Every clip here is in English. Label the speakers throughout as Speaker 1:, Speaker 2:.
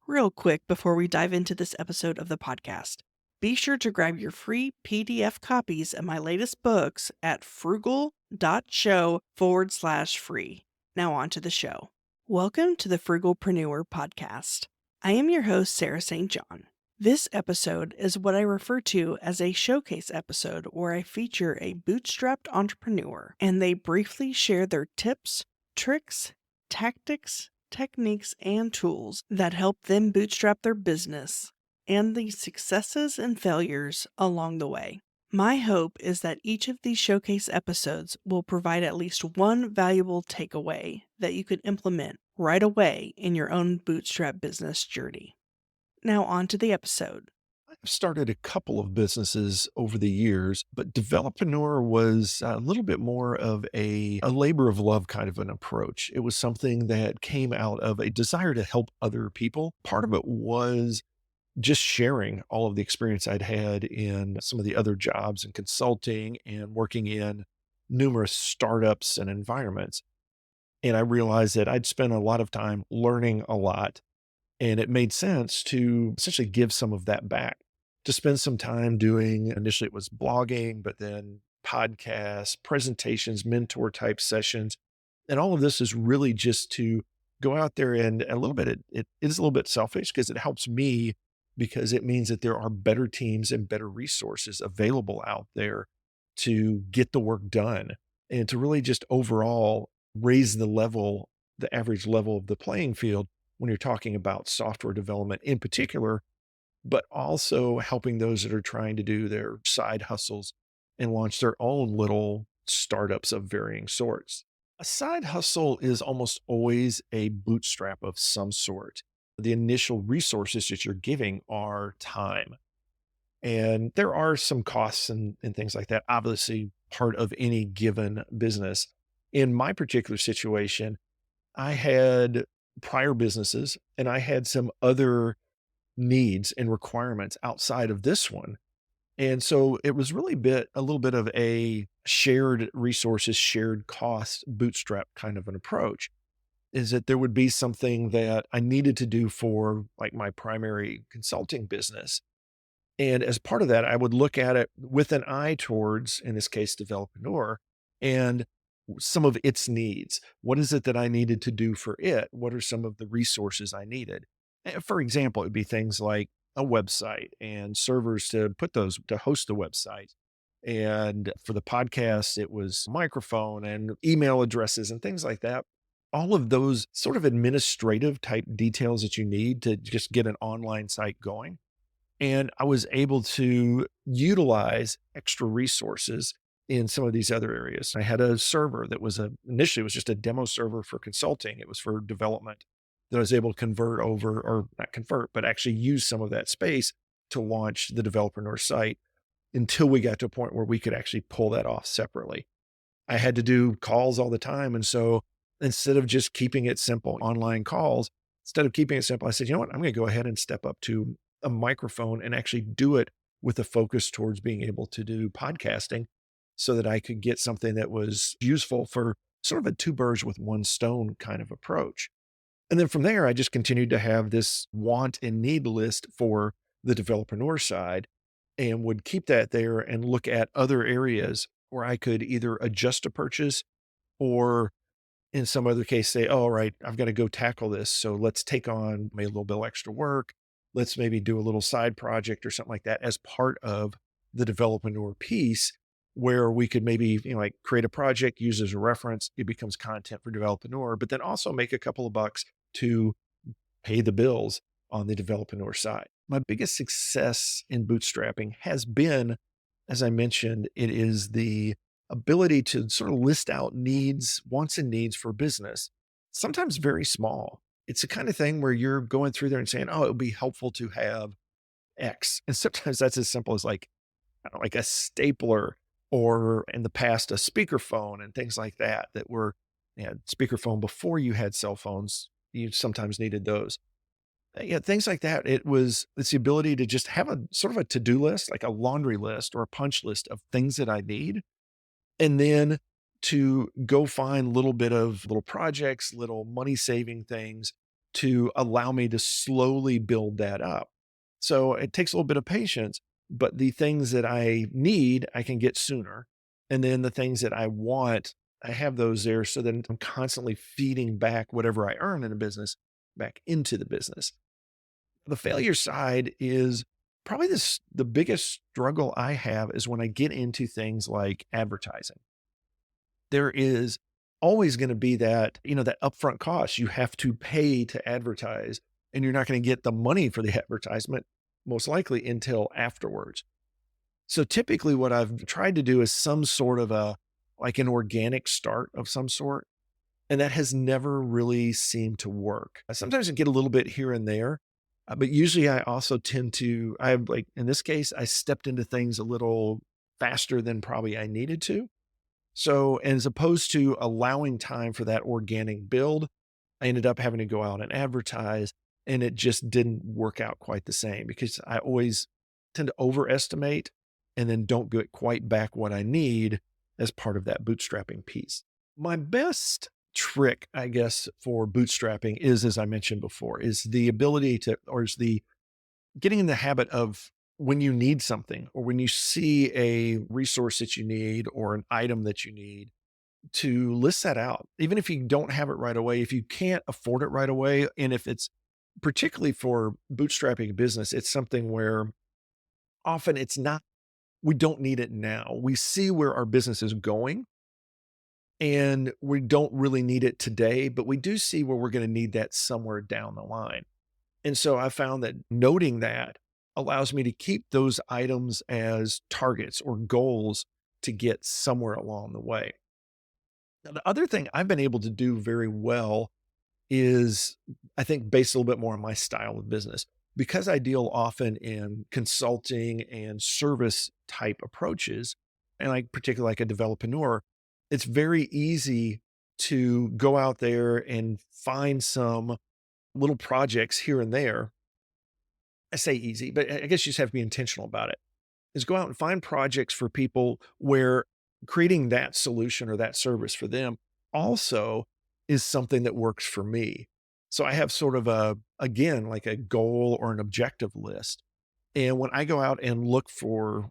Speaker 1: Real quick before we dive into this episode of the podcast, be sure to grab your free PDF copies of my latest books at frugal.show/free. Now on to the show. Welcome to the Frugalpreneur podcast. I am your host, Sarah St. John. This episode is what I refer to as a showcase episode where I feature a bootstrapped entrepreneur and they briefly share their tips, tricks, tactics, techniques, and tools that help them bootstrap their business and the successes and failures along the way. My hope is that each of these showcase episodes will provide at least one valuable takeaway that you could implement right away in your own bootstrap business journey. Now on to the episode.
Speaker 2: I've started a couple of businesses over the years, but Developreneur was a little bit more of a labor of love kind of an approach. It was something that came out of a desire to help other people. Part of it was just sharing all of the experience I'd had in some of the other jobs and consulting and working in numerous startups and environments. And I realized that I'd spent a lot of time learning a lot, and it made sense to essentially give some of that back, to spend some time doing, initially it was blogging, but then podcasts, presentations, mentor type sessions. And all of this is really just to go out there and a little bit, it is a little bit selfish because it helps me because it means that there are better teams and better resources available out there to get the work done and to really just overall raise the average level of the playing field when you're talking about software development in particular, but also helping those that are trying to do their side hustles and launch their own little startups of varying sorts. A side hustle is almost always a bootstrap of some sort. The initial resources that you're giving are time. And there are some costs and things like that, obviously, part of any given business. In my particular situation, I had prior businesses and I had some other needs and requirements outside of this one. And so it was really a little bit of a shared resources, shared cost bootstrap kind of an approach. Is that there would be something that I needed to do for like my primary consulting business. And as part of that, I would look at it with an eye towards, in this case, Developreneur and some of its needs. What is it that I needed to do for it? What are some of the resources I needed? For example, it would be things like a website and servers to host the website. And for the podcast, it was microphone and email addresses and things like that. All of those sort of administrative type details that you need to just get an online site going. And I was able to utilize extra resources in some of these other areas. I had a server that initially was just a demo server for consulting. It was for development that I was able to convert over, or not convert, but actually use some of that space to launch the Developreneur site until we got to a point where we could actually pull that off separately. I had to do calls all the time. And so instead of just keeping it simple, online calls, instead of keeping it simple, I said, you know what, I'm going to go ahead and step up to a microphone and actually do it with a focus towards being able to do podcasting so that I could get something that was useful for sort of a two birds with one stone kind of approach. And then from there, I just continued to have this want and need list for the Developreneur side and would keep that there and look at other areas where I could either adjust a purchase or in some other case say, oh, all right, I've got to go tackle this. So let's take on maybe a little bit of extra work. Let's maybe do a little side project or something like that as part of the Developreneur piece where we could maybe, like create a project, use as a reference. It becomes content for Developreneur, but then also make a couple of bucks to pay the bills on the Developreneur side. My biggest success in bootstrapping has been, as I mentioned, it is the ability to sort of list out needs, wants and needs for business, sometimes very small. It's the kind of thing where you're going through there and saying, oh, it would be helpful to have X. And sometimes that's as simple as like, I don't know, like a stapler or in the past, a speakerphone and things like that, that were, speakerphone before you had cell phones. You sometimes needed those. Yeah, things like that. It's the ability to just have a sort of a to-do list, like a laundry list or a punch list of things that I need. And then to go find little projects, little money saving things to allow me to slowly build that up. So it takes a little bit of patience, but the things that I need, I can get sooner. And then the things that I want, I have those there so that I'm constantly feeding back whatever I earn in a business back into the business. The failure side is probably the biggest struggle I have is when I get into things like advertising. There is always going to be that, that upfront cost. You have to pay to advertise, and you're not going to get the money for the advertisement most likely until afterwards. So typically what I've tried to do is some sort of like an organic start of some sort. And that has never really seemed to work. Sometimes I get a little bit here and there, but usually I also tend to, I have like, in this case, I stepped into things a little faster than probably I needed to. So, as opposed to allowing time for that organic build, I ended up having to go out and advertise, and it just didn't work out quite the same because I always tend to overestimate and then don't get quite back what I need as part of that bootstrapping piece. My best trick, I guess, for bootstrapping is, as I mentioned before, is the ability to, or is the getting in the habit of when you need something or when you see a resource that you need or an item that you need to list that out. Even if you don't have it right away, if you can't afford it right away, and if it's particularly for bootstrapping a business, it's something where often it's not, we don't need it now. We see where our business is going and we don't really need it today, but we do see where we're going to need that somewhere down the line. And so I found that noting that allows me to keep those items as targets or goals to get somewhere along the way. Now, the other thing I've been able to do very well is, I think, based a little bit more on my style of business. Because I deal often in consulting and service type approaches, and I particularly like a developer, it's very easy to go out there and find some little projects here and there. I say easy, but I guess you just have to be intentional about it. Is go out and find projects for people where creating that solution or that service for them also is something that works for me. So I have sort of again, like a goal or an objective list. And when I go out and look for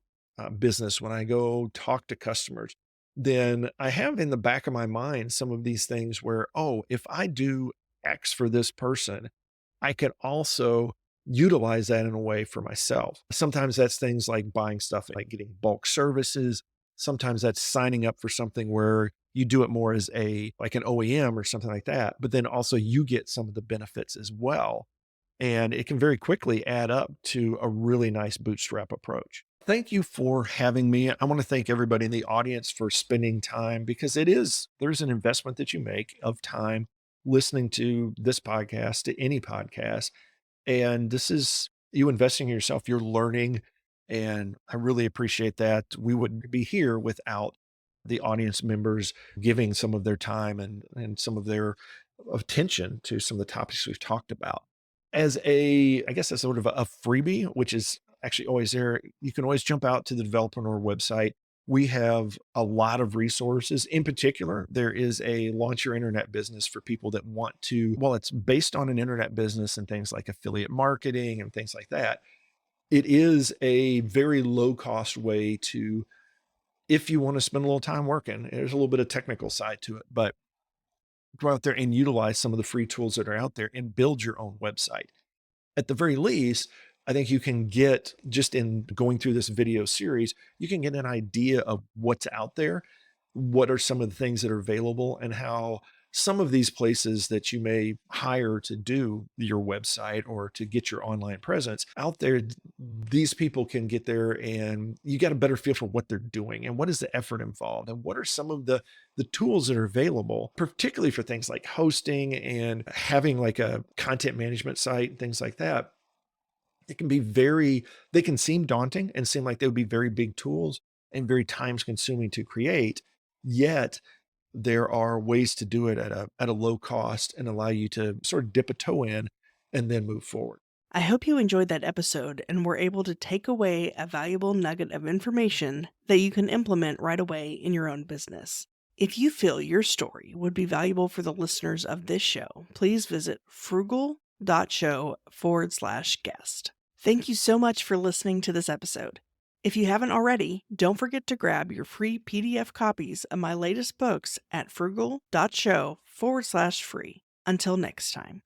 Speaker 2: business, when I go talk to customers, then I have in the back of my mind some of these things where, oh, if I do X for this person, I can also utilize that in a way for myself. Sometimes that's things like buying stuff, like getting bulk services. Sometimes that's signing up for something where you do it more as like an OEM or something like that, but then also you get some of the benefits as well. And it can very quickly add up to a really nice bootstrap approach. Thank you for having me. I want to thank everybody in the audience for spending time because there's an investment that you make of time listening to this podcast, to any podcast. And this is you investing in yourself, you're learning. And I really appreciate that. We wouldn't be here without the audience members giving some of their time and some of their attention to some of the topics we've talked about. As I guess, as sort of a freebie, which is actually always there, you can always jump out to the Developer website. We have a lot of resources. In particular, there is a launch your internet business for people that want to, well, it's based on an internet business and things like affiliate marketing and things like that. It is a very low cost way to, if you want to spend a little time working, there's a little bit of technical side to it, but go out there and utilize some of the free tools that are out there and build your own website. At the very least, I think you can get, just in going through this video series, you can get an idea of what's out there, what are some of the things that are available, and how some of these places that you may hire to do your website or to get your online presence out there, these people can get there and you got a better feel for what they're doing and what is the effort involved and what are some of the tools that are available, particularly for things like hosting and having like a content management site and things like that. It can be they can seem daunting and seem like they would be very big tools and very time consuming to create. Yet there are ways to do it at a low cost and allow you to sort of dip a toe in and then move forward.
Speaker 1: I hope you enjoyed that episode and were able to take away a valuable nugget of information that you can implement right away in your own business. If you feel your story would be valuable for the listeners of this show, please visit frugal.show/guest. Thank you so much for listening to this episode. If you haven't already, don't forget to grab your free PDF copies of my latest books at frugal.show/free. Until next time.